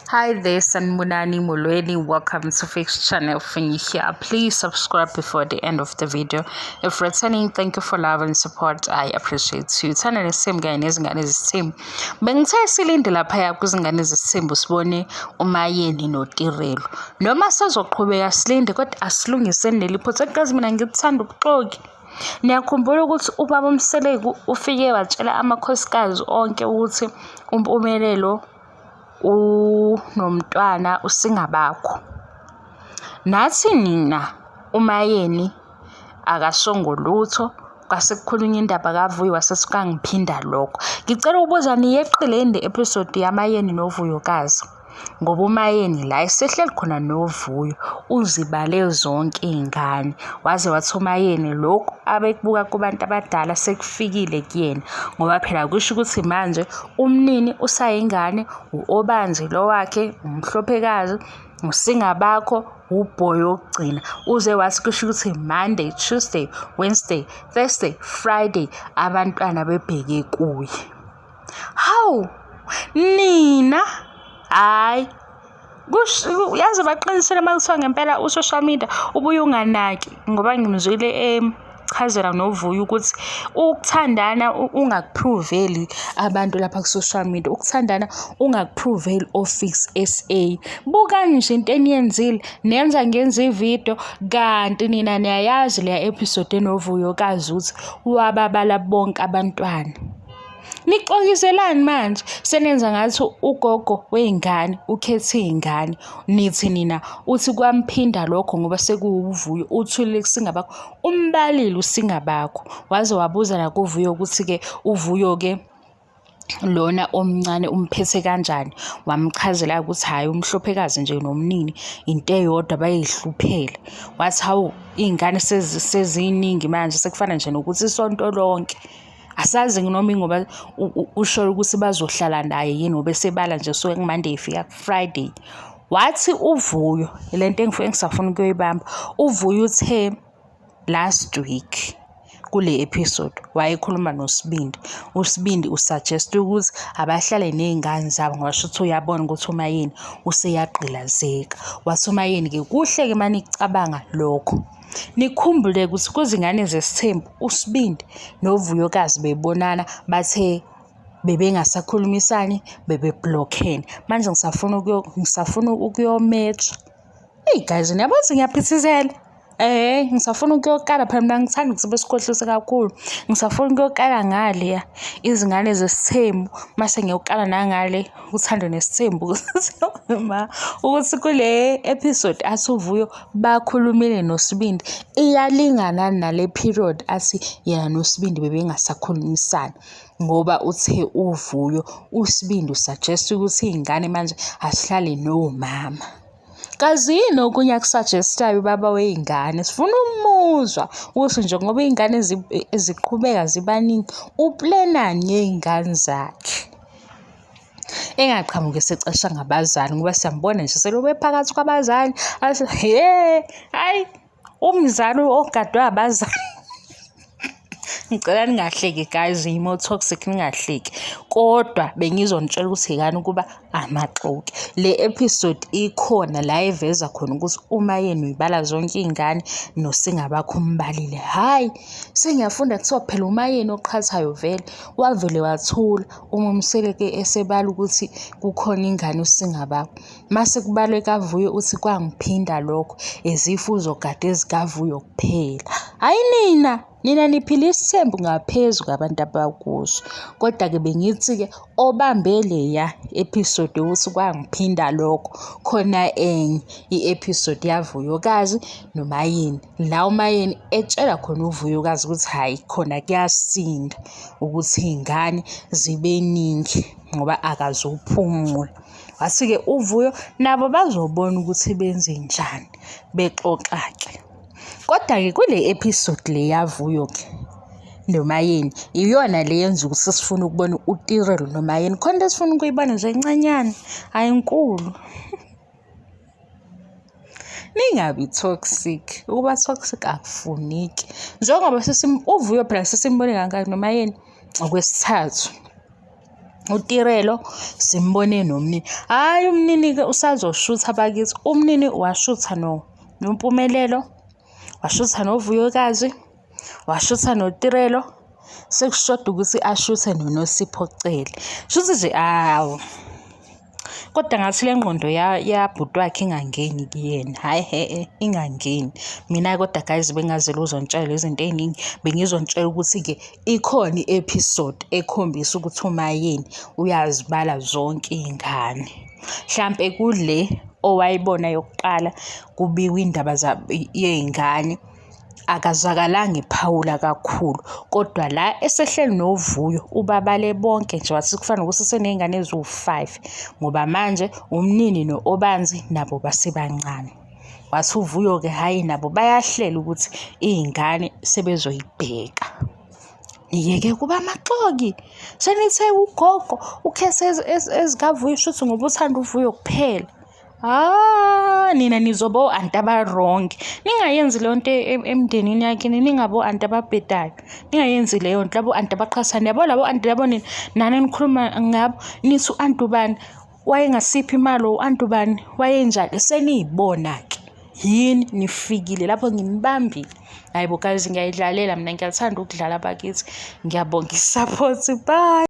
Hi there, Sanmunani Mulweni. Welcome to Fix Channel here. Please subscribe before the end of the video. If returning, thank you for love and support. I appreciate you. Thana nesime guy nezingane zesithembu. Bengithe silinde lapha kuzingane zesithembu sibone uMayeni noTirelo. Noma sazoqhubeka silinde kodwa asilungiseni leli phutha because mina ngikuthanda ubuxoki. Niyakhumbula ukuthi ubaba uMseleki ufike watshela amakhosikazi onke ukuthi umpumelelo unomntwana usingabakho. Nathi nina uMayeni akashongo lutho kwase kukhulunywa indaba kaVuyo wasesikangiphinda lokho. Ngicela ukubuza niyeqile ende episode yaMayeni noVuyokazi ngoba uMayeni la esehleli khona noVuyo uzibale zonke izingane waze wathi uMayeni lokho abekubuka kubantu abadala sekufikile kuyena ngoba phela kusho ukuthi manje umnini usayingane uObanzi lo wakhe umhlophekazi usingabakho uBoy ogcina uze wathi kusho ukuthi Monday, Tuesday, Wednesday, Thursday, Friday abantwana bebheke kuye. Hawu nina hayi yazi baqinisele makuthiwa ngempela usocial media ubuye unganaki ngoba ngimzwile chazela noVuyo ukuthi ukuthandana ungakuproveli abantu lapha ku social media, ukuthandana ungakuproveli ofix SA. Buka nje into eniyenzile nenza ivideo kanti nina niyayazi le episode enoVuyokazi ukuthi wababala bonke abantwana. Nixokiselani manje senenza ngathi ugogo weingane ukhethe izingane nithi nina uthi kwamphinda lokho ngoba sekuwuVuyo uthulile kusingabakho umbalile usingabakho waze wabuza la kuVuyo ukuthi ke uVuyo ke lona omncane umphethe kanjani wamchazela ukuthi hayi umhlophekazi nje nomnini into eyodwa bayihluphele wathi hawu izingane seziningi manje sekufana nje nokuthi isonto lonke asazi noma ngoba usho ukuthi bazohlala naye yini ngoba sebala nje so kuMonday ifika kuFriday. Wathi uVuyo lento engifike ngisafuna ukuyibamba uVuyo uthe last week kule episode wayekhuluma noSibindi. uSibindi usuggest ukuthi abahlale nezingane zabo ngoba shothi uyabona ukuthi uMayeni useyaqilazeka. Wathi uMayeni ke kuhle ke manje icabanga lokho nikhumbule ukuthi kuzingane zesithembu uSibindi noVuyokazi bebonana bathe bebengasakhulumisani bebeblockene. Manje ngisafuna ukuyomatch. Hey guys niyabazi ngiyaphithizela. Ngisafuna ukuyokala phela mina ngithanda ukuthi besikhohlise kakhulu. Ngisafuna ukuyokala ngale izingane zesithembu mase ngiyokala nangale uthando nesithembu ukuthi kule episode athi uVuyo bakhulumile noSibindi iyalingana nale period athi yena noSibindi bebengasakhulumisani ngoba uthe uVuyo uSibindi usuggest ukuthi izingane manje asihlale nomama. Kazi yini okunye akusuggestayo baba weingane sifuna umuzwa ukuthi nje ngoba izingane eziqhubeka zibaningi uplanani yeingane zakhe engaqhamuke secesha ngabazali ngoba siyambona nje selobe phakathi kwabazali athi hayi umzali ogadwe abazali. Ngicela ningahleki guys imo toxic ningahleki kodwa bengizontshela ukuthi ikani kuba amaxoki. Le episode ikhona la eveza khona ukuthi uMayeni uyibala zonke izingane nosingabakho umbalile. Hayi sengiyafunda kuthiwa phela uMayeni oqhathayo vele wavele wathula uMseleki esebala ukuthi kukhona ingane usingabakho. Mase kubalwe kaVuyo uthi kwangiphinda lokho ezifu uzogada ezikaVuyo kuphela. Hayi nina niphila isithembu ngaphezulu kwabantu abakuso kodwa ke bengithi ke obambe leya episode ukuthi kwangiphinda lokho khona enye iepisode yaVuyokazi noMayeni la uMayeni etshela khona uVuyokazi ukuthi hayi khona kuyasinda ukuthi izingane zibe ningi ngoba akazophumula. Wathi ke uVuyo nabo bazobona ukuthi benze njani bexoxa ke. Kodwa ke kule episode le yaVuyo ke noMayeni iyona le yenza ukuthi sifuna ukubona uTirelo noMayeni khona sifuna ukuyibona nje encanyana hayi inkulu. Ningabi toxic ukuba toxic akufuneki njengoba uVuyo phela sesimbone kangaka noMayeni okwesithathu uTirelo simbone nomnini. Hhayi umnini-ke usazoshutha bakithi. Umnini washutha noMpumelelo, washutha noVuyokazi, washutha noTirelo, sekushoda ukuthi ashuthe noNosipho Cele. Shuthi nje kodwa ngathi le ngqondo yabhuti wakhe ingangeni kuyena. Hhayi ingangeni. Mina kodwa guys bengazela uzontshela izinto ey'ningi. Bengizontshela ukuthi-ke ikhona i-episode ekhombisa ukuthi uMayeni uyazibala zonke iy'ngane. Mhlampe kule owayibona yokuqala kubikwa indaba yey'ngane akazwakalanga ephawula kakhulu, kodwa la esehleli noVuyo ubabale bonke nje wathi kufana nokuthi seney'ngane eziwu-5 ngoba manje umnini no-Obanzi nabo basebancane. Wathi uVuyo-ke hhayi nabo bayahlela ukuthi iy'ngane sebezoyibheka. Niyeke kuba amaxoki, senithe ugogo ukhethe ezikaVuyo shuthi ngoba uthanda uVuyo kuphela. Nina nizoba o-anti abarongi. Ningayenzi leyo nto emndenini yakini, ningabo anti ababhedayo. Ningayenzi leyo nto, labo anti abaqhasayo. Yabo labo anti labo nini nani nikhuluma ngabo nithi u-anti ubani wayengasiphi imali, u-anti ubani wayenjani. Seniyibona-ke yini nifikile lapho nginibambile. Hayi bo guys ngiyayidlalela mina, ngiyathanda ukudlala bakithi. Ngiyabonga i-support. Bye.